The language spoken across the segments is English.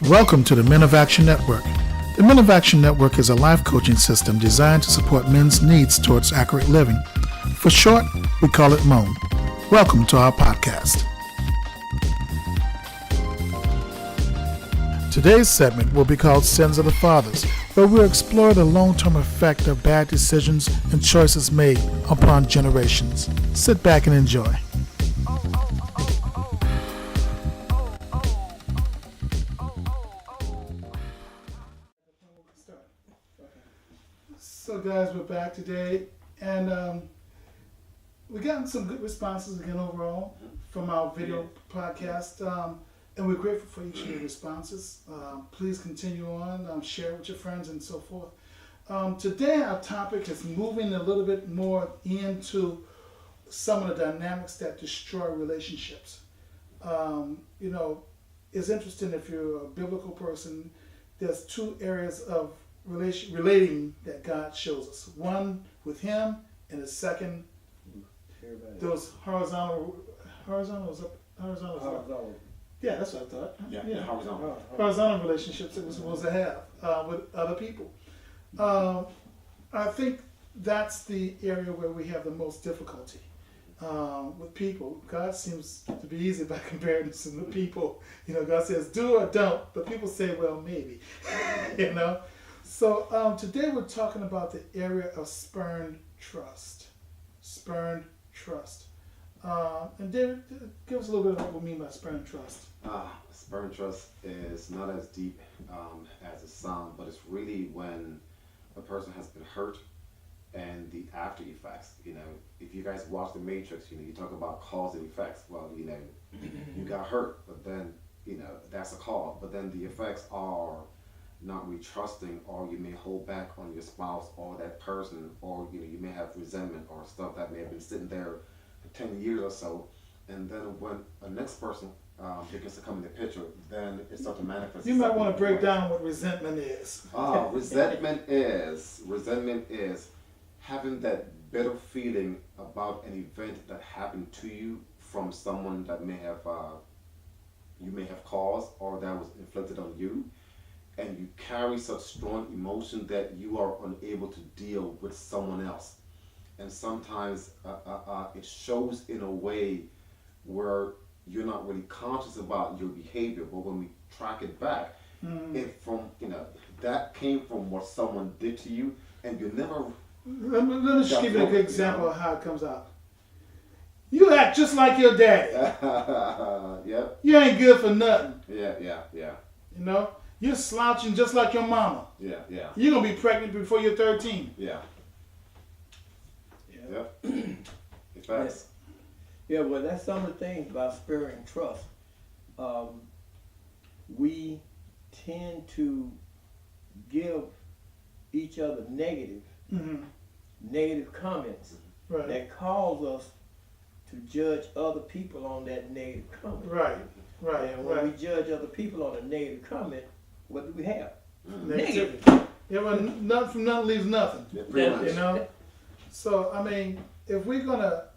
Welcome to the Men of Action Network. The Men of Action Network is a life coaching system designed to support men's needs towards accurate living. For short, we call it MOAN. Welcome to our podcast. Today's segment will be called Sins of the Fathers, where we'll explore the long-term effect of bad decisions and choices made upon generations. Sit back and enjoy. So guys, we're back today, and we gotten some good responses again overall from our video podcast, and we're grateful for each of your responses. Please continue on, share with your friends and so forth. Today our topic is moving a little bit more into some of the dynamics that destroy relationships. It's interesting if you're a biblical person, there's two areas of relating that God shows us. One with Him, and the second, those horizontal. Yeah, that's what I thought. Yeah. Horizontal relationships that we're supposed to have with other people. I think that's the area where we have the most difficulty with people. God seems to be easy by comparison to people. God says do or don't, but people say, well, maybe. So today we're talking about the area of spurned trust. Spurned trust. And David, give us a little bit of what we mean by spurned trust. Spurned trust is not as deep as it sounds, but it's really when a person has been hurt and the after effects. If you guys watch The Matrix, you talk about cause and effects. Well, you got hurt, but then, that's a cause. But then the effects are not really trusting, or you may hold back on your spouse or that person, or you may have resentment or stuff that may have been sitting there for 10 years or so, and then when a next person begins to come in the picture, then it starts to manifest. You might want to break down what resentment is. Resentment is having that bitter feeling about an event that happened to you from someone that you may have caused, or that was inflicted on you. And you carry such strong emotion that you are unable to deal with someone else. And sometimes it shows in a way where you're not really conscious about your behavior. But when we track it back, that came from what someone did to you, and you never... Let me just give you a good example of how it comes out. You act just like your daddy. Yep. You ain't good for nothing. Yeah. You're slouching just like your mama. Yeah. You're going to be pregnant before you're 13. Yeah. Facts. Yeah, well, that's some of the things about spirit and trust. We tend to give each other negative comments that cause us to judge other people on that negative comment. Right. And when we judge other people on a negative comment, what do we have? Negative. Yeah, well, nothing from nothing leaves nothing. Yeah, So, if we're going to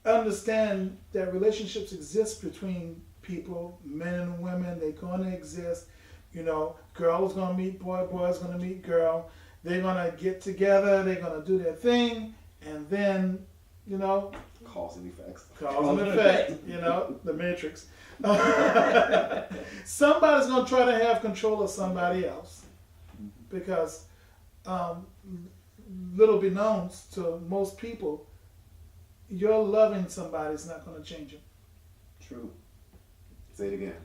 understand that relationships exist between people, men and women, they're going to exist. Girl is going to meet boy, boy is going to meet girl. They're going to get together, they're going to do their thing, and then, cause and effects. Cause and effect, the Matrix. Somebody's going to try to have control of somebody else, because little beknownst to most people, your loving somebody is not going to change them. True. Say it again.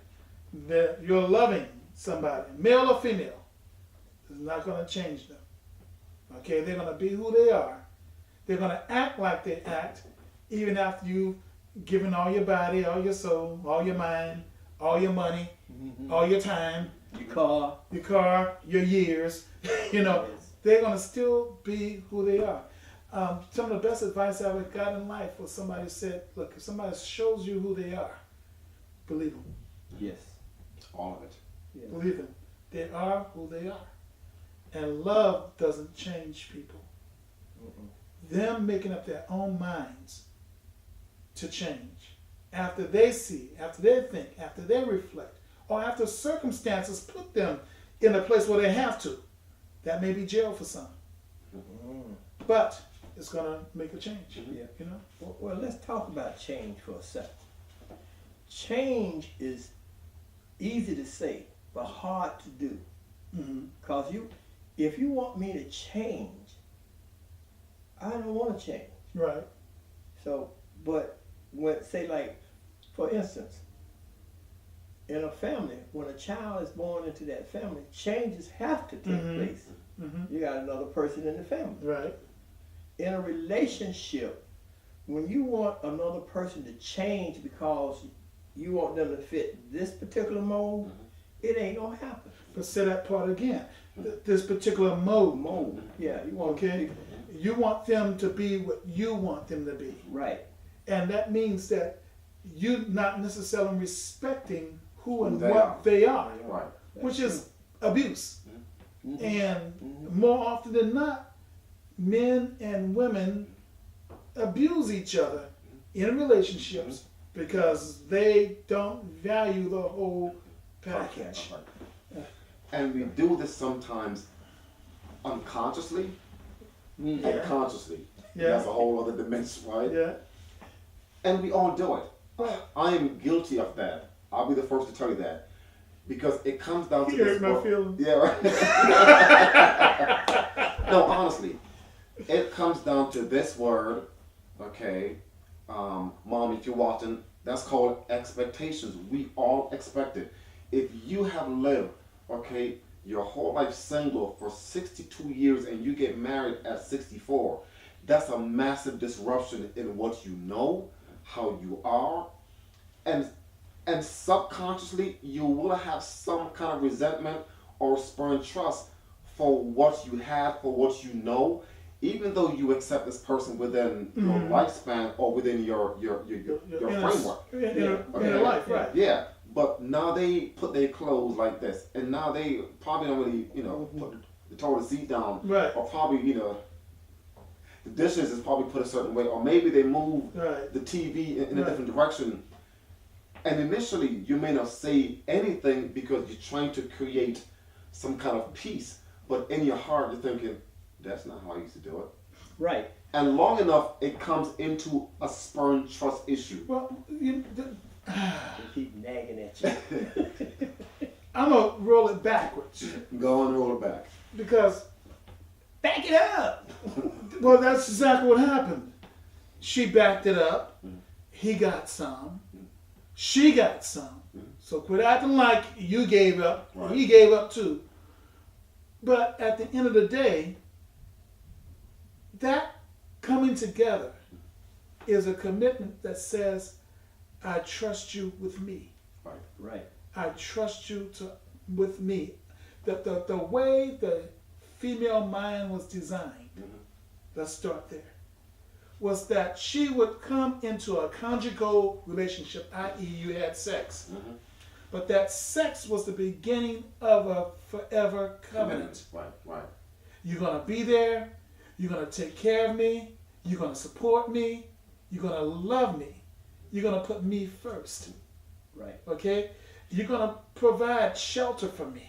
That you're loving somebody, male or female, is not going to change them. Okay, they're going to be who they are. They're going to act like they act, even after you've given all your body, all your soul, all your mind, all your money, all your time, your car, your years. They're going to still be who they are. Some of the best advice I ever got in life was somebody said, look, if somebody shows you who they are, believe them. Yes. All of it. Yes. Believe them. They are who they are. And love doesn't change people. Them making up their own minds to change. After they see, after they think, after they reflect or after circumstances put them in a place where they have to. That may be jail for some. Mm. But it's going to make a change. Yeah. You know? Well, let's talk about change for a second. Change is easy to say, but hard to do. Mm-hmm. Cause if you want me to change, I don't want to change. Right. So, but when say like, for instance, in a family, when a child is born into that family, changes have to take Mhm. place. Mm-hmm. You got another person in the family. Right. In a relationship, when you want another person to change because you want them to fit this particular mold, it ain't gonna happen. But say that part again. This particular mode. Mold, yeah, you want Okay. You want them to be what you want them to be. right, And that means that you're not necessarily respecting who and Who they what are. they are, Right. which is abuse. Mhm. And Mhm. more often than not, men and women abuse each other in relationships because they don't value the whole package. And we do this sometimes unconsciously and Yeah. consciously. Yeah. That's a whole other dimension, right? Yeah. And we all do it. Right. I am guilty of that. I'll be the first to tell you that. Because it comes down to You this. hurt my word- feelings. Yeah, right. No, honestly. It comes down to this word, okay? Mom, if you're watching, that's called expectations. We all expect it. If you have lived, okay, your whole life single for 62 years and you get married at 64, that's a massive disruption in what you know, how you are, and subconsciously you will have some kind of resentment or spurned trust for what you have, for what you know, even though you accept this person within your lifespan or within your framework. In a life, right. Yeah, but now they put their clothes like this, and now they probably don't really, put the toilet seat down, Right. or probably, the dishes is probably put a certain way, or maybe they move Right. the TV in a Right. different direction. And initially, you may not say anything because you're trying to create some kind of peace, but in your heart, you're thinking, that's not how I used to do it. right. And long enough, it comes into a spurned trust issue. Well, They keep nagging at you. I'm going to roll it backwards Go and roll it back. because, Back it up. well, that's exactly what happened. She backed it up. He got some. She got some. So quit acting like you gave up. Right. He gave up too. But at the end of the day, that coming together is a commitment that says, I trust you with me. Right. I trust you with me. The way the female mind was designed, let's start there, was that she would come into a conjugal relationship, i.e. you had sex. But that sex was the beginning of a forever covenant. Right. You're going to be there. You're going to take care of me. You're going to support me. You're going to love me. You're going to put me first. Right. Okay? You're going to provide shelter for me.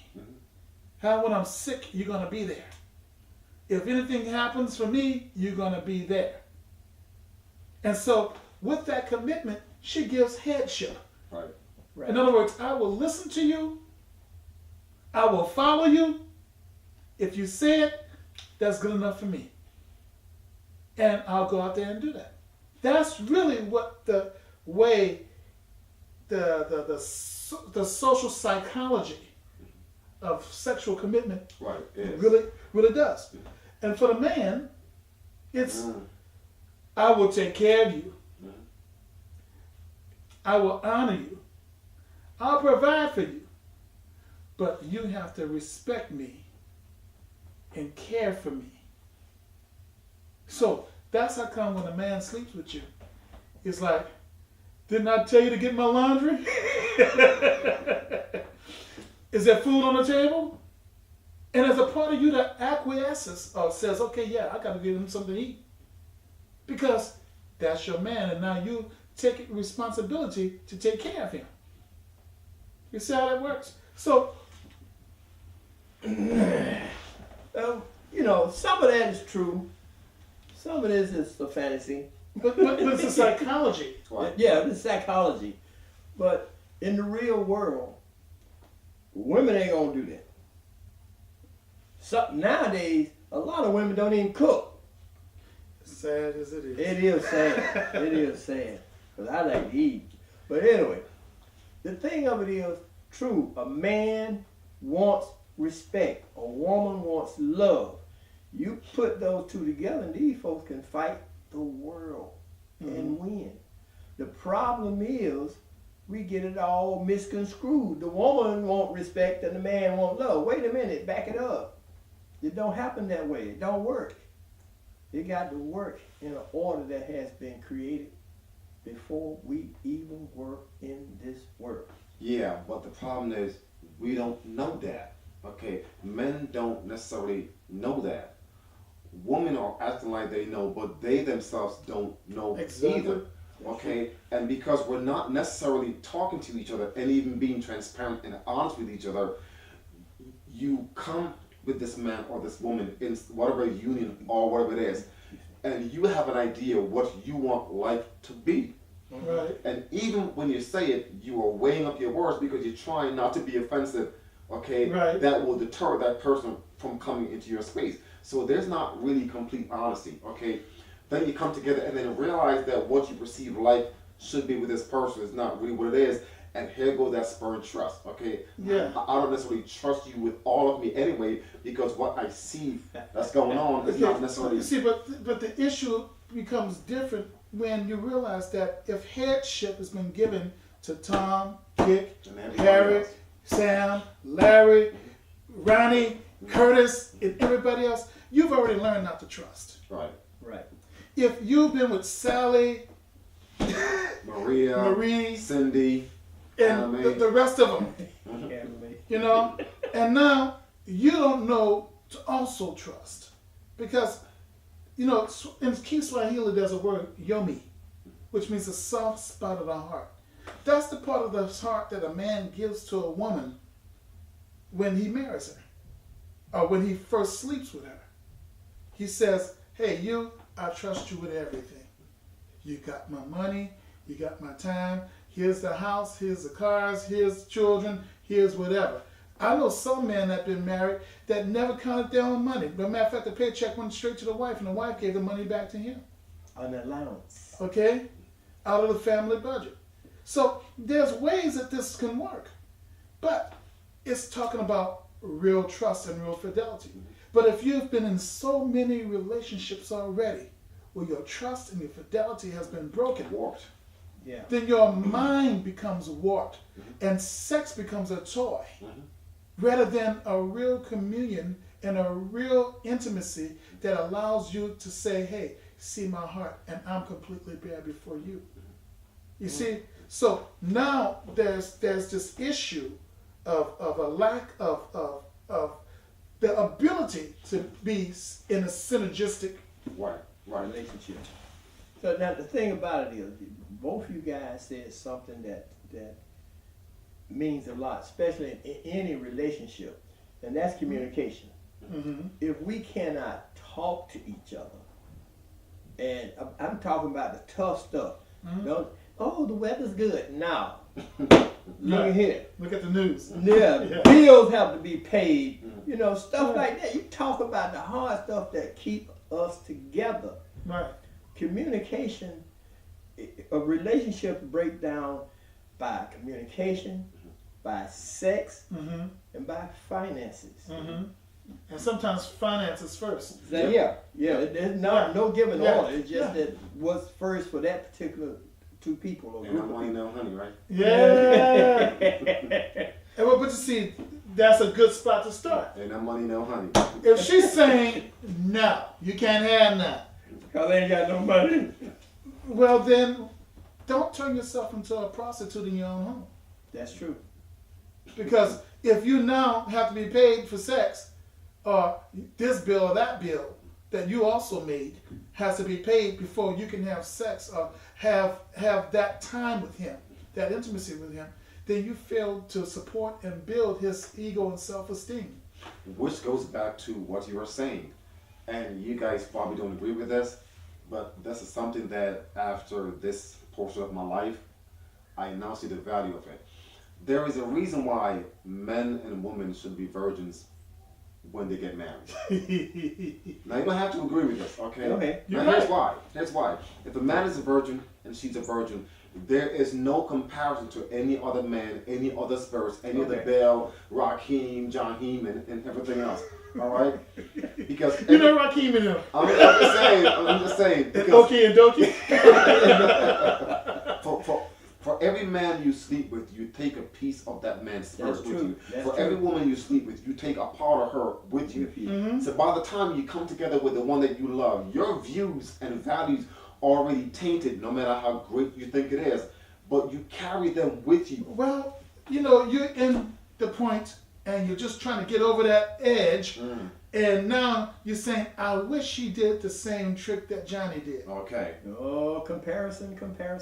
How when I'm sick, you're going to be there. If anything happens for me, you're going to be there. And so, with that commitment, she gives headship. Right. Right. In other words, I will listen to you. I will follow you. If you say it, that's good enough for me. And I'll go out there and do that. That's really what the way the social psychology of sexual commitment Right. Yes. really does. And for the man, it's I will take care of you. I will honor you. I'll provide for you. But you have to respect me and care for me. So that's how come when a man sleeps with you, it's like, didn't I tell you to get my laundry? Is there food on the table? And as a part of you that acquiesces or says, okay, yeah, I got to give him something to eat. Because that's your man, and now you take responsibility to take care of him. You see how that works? So, some of that is true. Some of this is a fantasy. but it's a psychology. Right. Yeah, it's psychology. But in the real world, women ain't gonna do that. So nowadays, a lot of women don't even cook. Sad as it is. It is sad. It is sad. Because I like to eat. But anyway, the thing of it is true. A man wants respect. A woman wants love. You put those two together and these folks can fight the world and win. The problem is we get it all misconstrued. The woman want respect and the man want love. Wait a minute, back it up. It don't happen that way. It don't work. It got to work in an order that has been created before we even were in this world. Yeah, but the problem is we don't know that. Okay, men don't necessarily know that. Women are acting like they know, but they themselves don't know either. Okay, and because we're not necessarily talking to each other and even being transparent and honest with each other, you come with this man or this woman in whatever union or whatever it is, and you have an idea what you want life to be. Right. And even when you say it, you are weighing up your words because you're trying not to be offensive, okay? Right. That will deter that person from coming into your space. So there's not really complete honesty, okay? Then you come together and then realize that what you perceive life should be with this person is not really what it is. And here goes that spurned trust, okay? Yeah. I don't necessarily trust you with all of me anyway because what I see that's going on is not necessarily... You see, but the issue becomes different when you realize that if headship has been given to Tom, Dick, Harry, else. Sam, Larry, Ronnie, Curtis, and everybody else, you've already learned not to trust. Right. Right. If you've been with Sally, Maria, Marie, Cindy, and Anime. the rest of them, you know, and now you don't know to also trust. Because, you know, in Kiswahili there's a word, yomi, which means a soft spot of the heart. That's the part of the heart that a man gives to a woman when he marries her, or when he first sleeps with her. He says, hey, I trust you with everything. You got my money, you got my time, here's the house, here's the cars, here's children, here's whatever. I know some men that have been married that never counted their own money. But matter of fact, the paycheck went straight to the wife, and the wife gave the money back to him. An allowance. Okay? Out of the family budget. So there's ways that this can work. But it's talking about real trust and real fidelity. But if you've been in so many relationships already where your trust and your fidelity has been broken, Warped. Yeah. then your mind becomes warped and sex becomes a toy rather than a real communion and a real intimacy that allows you to say, hey, see my heart and I'm completely bare before you. You see? So now there's this issue of a lack of the ability to be in a synergistic Right. Right. relationship. So now the thing about it is, both you guys said something that means a lot, especially in any relationship, and that's communication. Mm-hmm. If we cannot talk to each other, and I'm talking about the tough stuff. Don't, oh, the weather's good. Now, look here. Look at the news. Yeah, bills have to be paid. You know, stuff like that. You talk about the hard stuff that keep us together. Right. Communication, a relationship break down by communication, by sex, and by finances. Mm-hmm. And sometimes finances first. Yeah. There's no given order. It's just that what's first for that particular two people or And group no of money, people. no honey, right? Yeah. And but you see, that's a good spot to start. And no money, no honey. If she's saying no, you can't have none. Because they ain't got no money. Well, then don't turn yourself into a prostitute in your own home. That's true. Because if you now have to be paid for sex, or this bill or that bill that you also made has to be paid before you can have sex or have that time with him, that intimacy with him, then you fail to support and build his ego and self-esteem. Which goes back to what you were saying. And you guys probably don't agree with this, but this is something that after this portion of my life, I now see the value of it. There is a reason why men and women should be virgins when they get married. Now you don't have to agree with this, okay? Okay. Now here's why. Here's why. If a man is a virgin and she's a virgin, there is no comparison to any other man, any other spirits, any other Baal, Rakim, Jahim, and everything else. All right? Because You know Rakim in him. I'm just saying. And Because Okie and Dokie. for every man you sleep with, you take a piece of that man's spirit That's with true. you. That's For true. every woman you sleep with, you take a part of her with you. Mm-hmm. So by the time you come together with the one that you love, your views and values are already tainted, no matter how great you think it is. But you carry them with you. Well, you know, you're in the point and you're just trying to get over that edge. And now you're saying, I wish she did the same trick that Johnny did. Okay. Oh, comparison.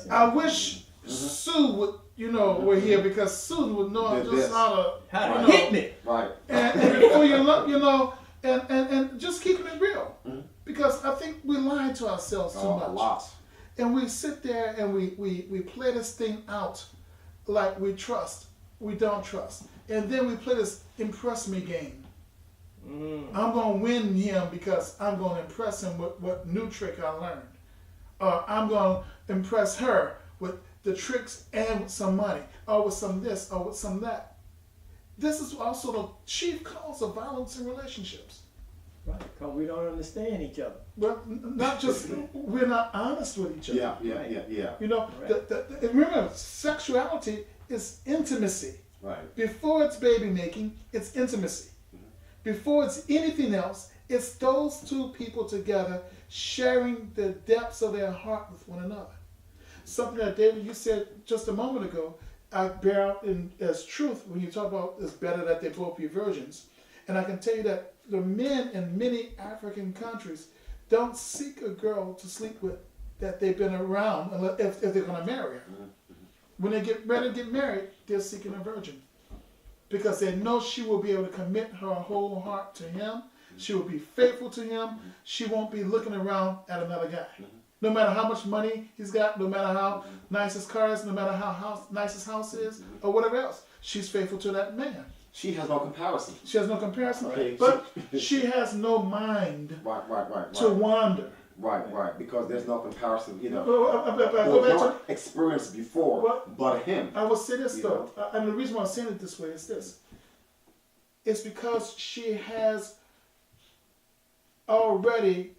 I wish Sue would, were here, because Sue would know Did just this. how How to, to hit me. Right. and before you look, and just keeping it real. Because I think we lie to ourselves too much. A lot. And we sit there and we play this thing out like we trust. We don't trust. And then we play this impress me game. I'm going to win him because I'm going to impress him with what new trick I learned. Or I'm going to impress her with the tricks and with some money. Or with some this or with some that. This is also the chief cause of violence in relationships. Right, because we don't understand each other. Well, not just, we're not honest with each other. Yeah. You know, Right. remember, sexuality is intimacy. Right. Before it's baby making, it's intimacy. Before it's anything else, it's those two people together sharing the depths of their heart with one another. Something that, David, you said just a moment ago, I bear out as truth when you talk about it's better that they both be virgins. And I can tell you that the men in many African countries don't seek a girl to sleep with that they've been around if they're going to marry her. When they get ready to get married, they're seeking a virgin. Because they know she will be able to commit her whole heart to him. She will be faithful to him. She won't be looking around at another guy. No matter how much money he's got, no matter how nice his car is, no matter how nice his house is, or whatever else, she's faithful to that man. She has no comparison. She has no comparison, Right. but she has no mind Right. to wander. Right. Because there's no comparison, Go There's back no to, experience before Well, but him. I will say this You though, and the reason why I'm saying it this way is this. It's because she has already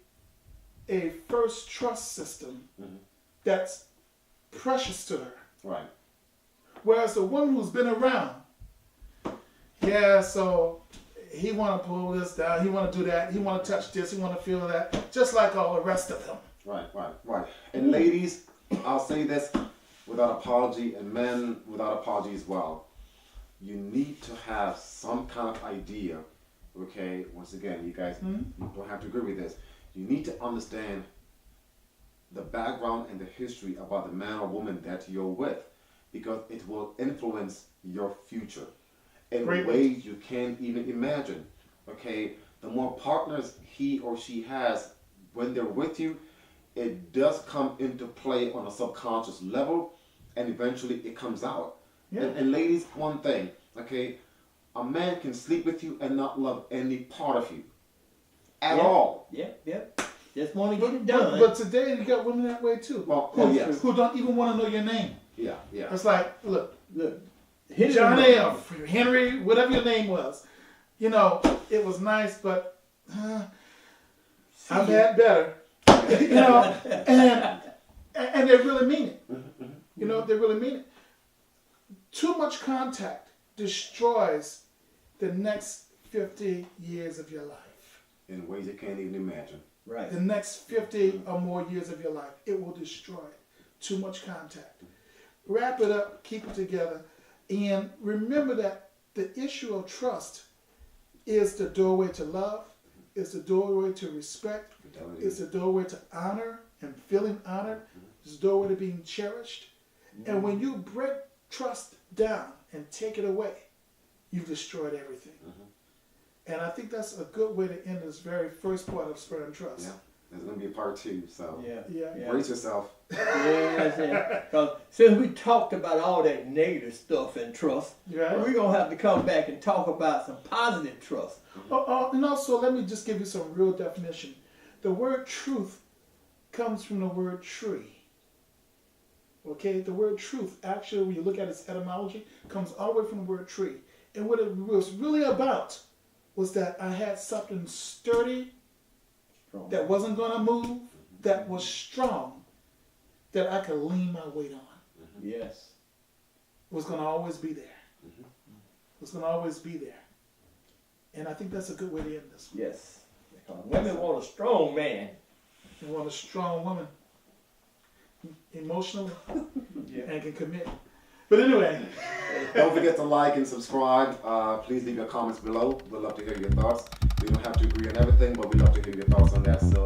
a first trust system that's precious to her. Right. Whereas the woman who's been around, so he want to pull this down, he want to do that, he want to touch this, he want to feel that, just like all the rest of them. Right. And ladies, I'll say this without apology, and men without apology as well. You need to have some kind of idea, okay? Once again, you guys you don't have to agree with this. You need to understand the background and the history about the man or woman that you're with, because it will influence your future in ways you can't even imagine, okay? The more partners he or she has when they're with you, it does come into play on a subconscious level, and eventually it comes out. Yeah. And ladies, one thing, okay, a man can sleep with you and not love any part of you at all. Yep. Just want to get it done. But today you got women that way too. Well, who, who don't even want to know your name. Yeah. It's like, look, hit it Johnny up. or Henry, whatever your name was, it was nice, but I've had better. And they really mean it. They really mean it. Too much contact destroys the next 50 years of your life. In ways you can't even imagine. Right. The next 50 or more years of your life, it will destroy it. Too much contact. Wrap it up, keep it together, and remember that the issue of trust is the doorway to love, is the doorway to respect, is the doorway to honor and feeling honored, is the doorway to being cherished. And when you break trust down and take it away, you've destroyed everything. And I think that's a good way to end this very first part of Spurned Trust. Yeah. There's going to be a part 2, so Yeah. brace yourself. Because since we talked about all that negative stuff in trust, Right. we're going to have to come back and talk about some positive trust. And also, let me just give you some real definition. The word truth comes from the word tree. Okay, the word truth, actually, when you look at its etymology, comes all the way from the word tree. And what it was really about was that I had something sturdy, Strong. that wasn't going to move, that was strong, that I could lean my weight on. Yes. It was going to always be there. It was going to always be there. And I think that's a good way to end this one. Yes. Because women want a strong man. You want a strong woman, emotionally, and can commit. But anyway, Don't forget to like and subscribe. Please leave your comments below. We'd love to hear your thoughts. We don't have to agree on everything, but we'd love to hear your thoughts on that. So